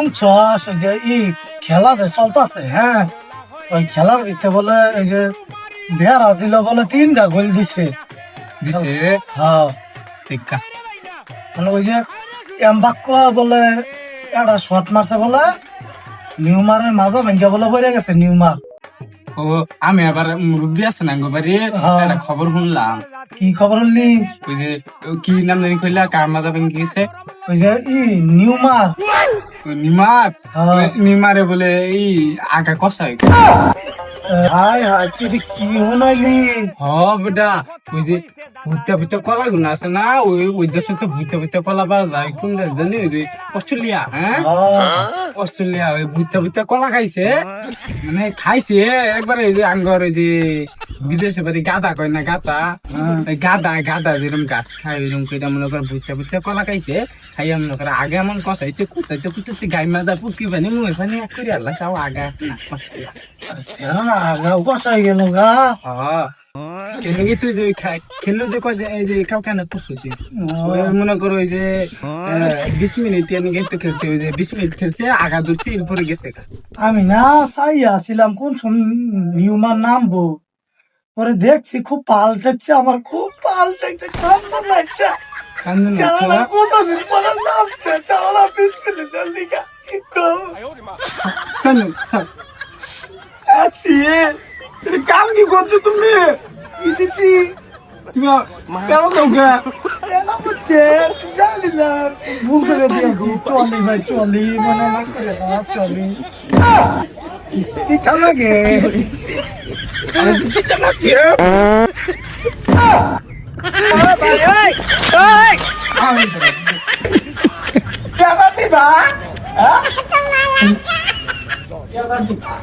শুনছস ওই যে খেলা যে চলতেছে, হ্যাঁ, ওই খেলার ভিতরে বলে এই যে বিহার আসিল বলে 3টা গোল দিছে। হ্যাঁ, টিকা মানে ওই যে এমবাক্কা বলে একটা শট মারছে বলে নিউমারের মাঝে ভেঙে বলে পড়ে গেছে নিউমার। ও আমি আবার মুরব্বী আছে না গোবারি একটা খবর শুনলাম। কি খবর হলি? ওই যে কি নাম জানি কইলা কার মাথা ভেঙে গেছে? ওই যে নিউমার। নিমার হ্যাঁ। নিমারে বলে আগা কষাই। হাই হাই তুই কি শুনাইলি? হ বেটা ওই যে ভুট্টা ভুট্টা কলা গুলো আছে না, ওই দেশে তো ভুট্টা ভুট্টা কলা পাওয়া যায়। কোন দেশ জানি? ওই যে অস্ট্রেলিয়া। হ্যাঁ, অস্ট্রেলিয়া ওই ভুট্টা ভুট্টা কলা খাইছে, মানে খাইছে একবারে। এই যে আঙ্গর ওই যে বিদেশে বাড়ি গাদা কয় না, গাদা গাদা গাদা যেরকম গাছ খায় ওইরকম কইরা মনে করে ভুট্টা ভুট্টা কলা খাইছে। খাইয়া মনে করে আগে এমন কষাইছে কুতাইতে কুতাইতে গাই মাজা পুকি পানি মুখে পানি এক করে আল্লাহ তাও আগা না কষাইয়া। কষাই গেল গা। খেলে কি তুই যে খেললো যে কয় এই যে কাউ কেন প্রস্তুতি মনে করো ওই যে 20 মিনিট খেলতে খেলছে, ওই যে 20 মিনিট খেলছে আগা ধরছে এরপরে গেছে। আমি না চাইয়া আসছিলাম কোন সময় নিউমার নামবো, পরে দেখছি খুব পাল্টাচ্ছে, আমার খুব পাল্টাচ্ছে, কান্না লাগছে। চালালা কতদিন পরে নামছে, চালালা 20 মিনিটের লিগা কি করবো? আসি কাম কি করছো তুমি? কি দিচ্ছি তুমি কেন দৌকা কেন হচ্ছে জানি না, ভুল করে দিয়েছি। চলি ভাই চলি, মনে না করে না চলি। কি কাম লাগে? কেন দিবা? কেন দিবা?